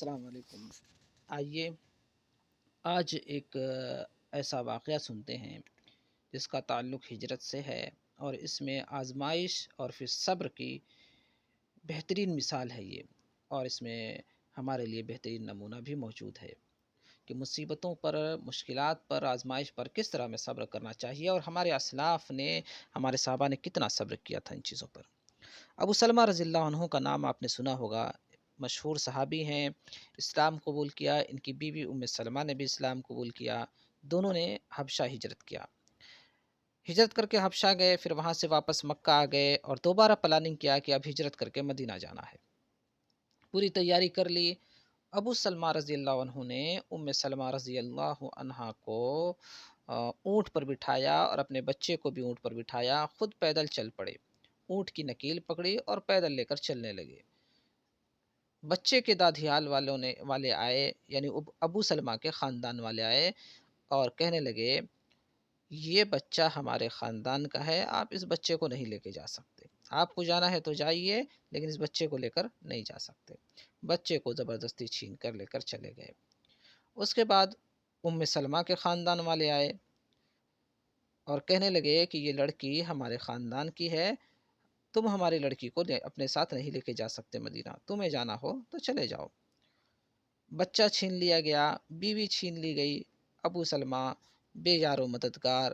السلام علیکم۔ آئیے آج ایک ایسا واقعہ سنتے ہیں جس کا تعلق ہجرت سے ہے، اور اس میں آزمائش اور پھر صبر کی بہترین مثال ہے یہ، اور اس میں ہمارے لیے بہترین نمونہ بھی موجود ہے کہ مصیبتوں پر، مشکلات پر، آزمائش پر کس طرح میں صبر کرنا چاہیے، اور ہمارے اسلاف نے، ہمارے صحابہ نے کتنا صبر کیا تھا ان چیزوں پر۔ ابو سلمہ رضی اللہ عنہ کا نام آپ نے سنا ہوگا، مشہور صحابی ہیں، اسلام قبول کیا، ان کی بیوی ام سلمہ نے بھی اسلام قبول کیا، دونوں نے حبشہ ہجرت کیا، ہجرت کر کے حبشہ گئے، پھر وہاں سے واپس مکہ آ گئے اور دوبارہ پلاننگ کیا کہ اب ہجرت کر کے مدینہ جانا ہے، پوری تیاری کر لی۔ ابو سلمہ رضی اللہ عنہ نے ام سلمہ رضی اللہ عنہا کو اونٹ پر بٹھایا اور اپنے بچے کو بھی اونٹ پر بٹھایا، خود پیدل چل پڑے، اونٹ کی نکیل پکڑی اور پیدل لے کر چلنے لگے۔ بچے کے دادھیال والے آئے، یعنی ابو سلمہ کے خاندان والے آئے اور کہنے لگے یہ بچہ ہمارے خاندان کا ہے، آپ اس بچے کو نہیں لے کے جا سکتے، آپ کو جانا ہے تو جائیے لیکن اس بچے کو لے کر نہیں جا سکتے۔ بچے کو زبردستی چھین کر لے کر چلے گئے۔ اس کے بعد ام سلمہ کے خاندان والے آئے اور کہنے لگے کہ یہ لڑکی ہمارے خاندان کی ہے، تم ہماری لڑکی کو اپنے ساتھ نہیں لے کے جا سکتے مدینہ، تمہیں جانا ہو تو چلے جاؤ۔ بچہ چھین لیا گیا، بیوی چھین لی گئی۔ ابو سلمہ بے یار و مددگار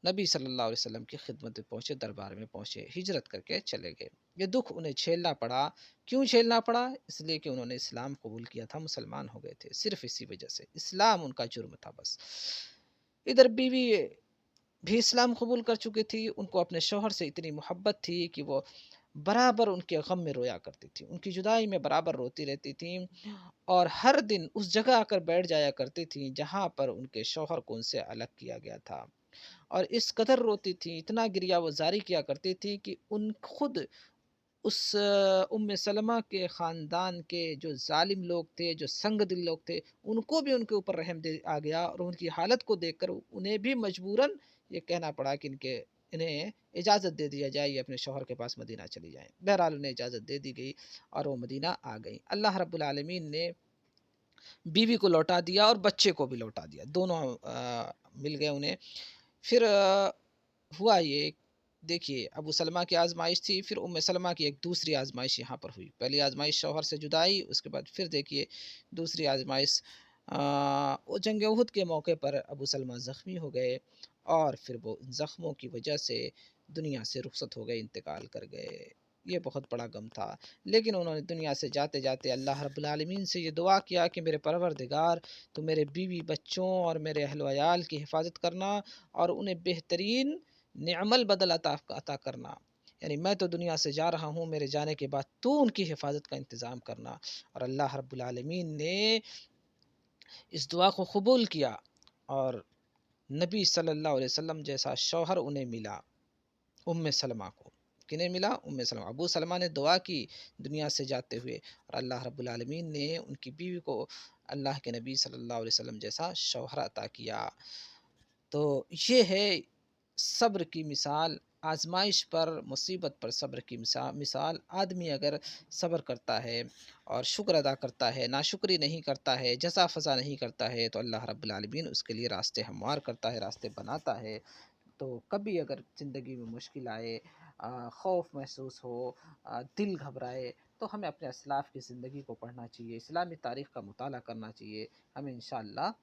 نبی صلی اللہ علیہ وسلم کی خدمت میں پہنچے، دربار میں پہنچے، ہجرت کر کے چلے گئے۔ یہ دکھ انہیں جھیلنا پڑا۔ کیوں جھیلنا پڑا؟ اس لیے کہ انہوں نے اسلام قبول کیا تھا، مسلمان ہو گئے تھے، صرف اسی وجہ سے، اسلام ان کا جرم تھا بس۔ ادھر بیوی بھی اسلام قبول کر چکی تھی، ان کو اپنے شوہر سے اتنی محبت تھی کہ وہ برابر ان کے غم میں رویا کرتی تھی، ان کی جدائی میں برابر روتی رہتی تھیں، اور ہر دن اس جگہ آ کر بیٹھ جایا کرتی تھیں جہاں پر ان کے شوہر کو ان سے الگ کیا گیا تھا، اور اس قدر روتی تھیں، اتنا گریہ و زاری کیا کرتی تھیں کہ ان خود اس ام سلمہ کے خاندان کے جو ظالم لوگ تھے، جو سنگ دل لوگ تھے، ان کو بھی ان کے اوپر رحم آ گیا، اور ان کی حالت کو دیکھ کر انہیں بھی مجبوراً یہ کہنا پڑا کہ انہیں اجازت دے دیا جائے، یہ اپنے شوہر کے پاس مدینہ چلی جائیں۔ بہرحال انہیں اجازت دے دی گئی اور وہ مدینہ آ گئی۔ اللہ رب العالمین نے بیوی کو لوٹا دیا اور بچے کو بھی لوٹا دیا، دونوں مل گئے انہیں۔ پھر ہوا یہ، دیکھیے ابو سلمہ کی آزمائش تھی، پھر ام سلمہ کی ایک دوسری آزمائش یہاں پر ہوئی۔ پہلی آزمائش شوہر سے جدائی، اس کے بعد پھر دیکھیے دوسری آزمائش، وہ جنگ احد کے موقع پر ابو سلمہ زخمی ہو گئے، اور پھر وہ ان زخموں کی وجہ سے دنیا سے رخصت ہو گئے، انتقال کر گئے۔ یہ بہت بڑا غم تھا، لیکن انہوں نے دنیا سے جاتے جاتے اللہ رب العالمین سے یہ دعا کیا کہ میرے پروردگار، تو میرے بیوی بچوں اور میرے اہل و عیال کی حفاظت کرنا، اور انہیں بہترین نعم البدل عطا کرنا، یعنی میں تو دنیا سے جا رہا ہوں، میرے جانے کے بعد تو ان کی حفاظت کا انتظام کرنا۔ اور اللہ رب العالمین نے اس دعا کو قبول کیا، اور نبی صلی اللہ علیہ وسلم جیسا شوہر انہیں ملا، ام سلمہ کو۔ کنہیں ملا؟ ام سلمہ۔ ابو سلمہ نے دعا کی دنیا سے جاتے ہوئے، اور اللہ رب العالمین نے ان کی بیوی کو اللہ کے نبی صلی اللہ علیہ وسلم جیسا شوہر عطا کیا۔ تو یہ ہے صبر کی مثال، آزمائش پر، مصیبت پر صبر کی مثال۔ آدمی اگر صبر کرتا ہے اور شکر ادا کرتا ہے، ناشکری نہیں کرتا ہے، جزا فضا نہیں کرتا ہے، تو اللہ رب العالمین اس کے لیے راستے ہموار کرتا ہے، راستے بناتا ہے۔ تو کبھی اگر زندگی میں مشکل آئے، خوف محسوس ہو، دل گھبرائے، تو ہمیں اپنے اسلاف کی زندگی کو پڑھنا چاہیے، اسلامی تاریخ کا مطالعہ کرنا چاہیے، ہمیں انشاءاللہ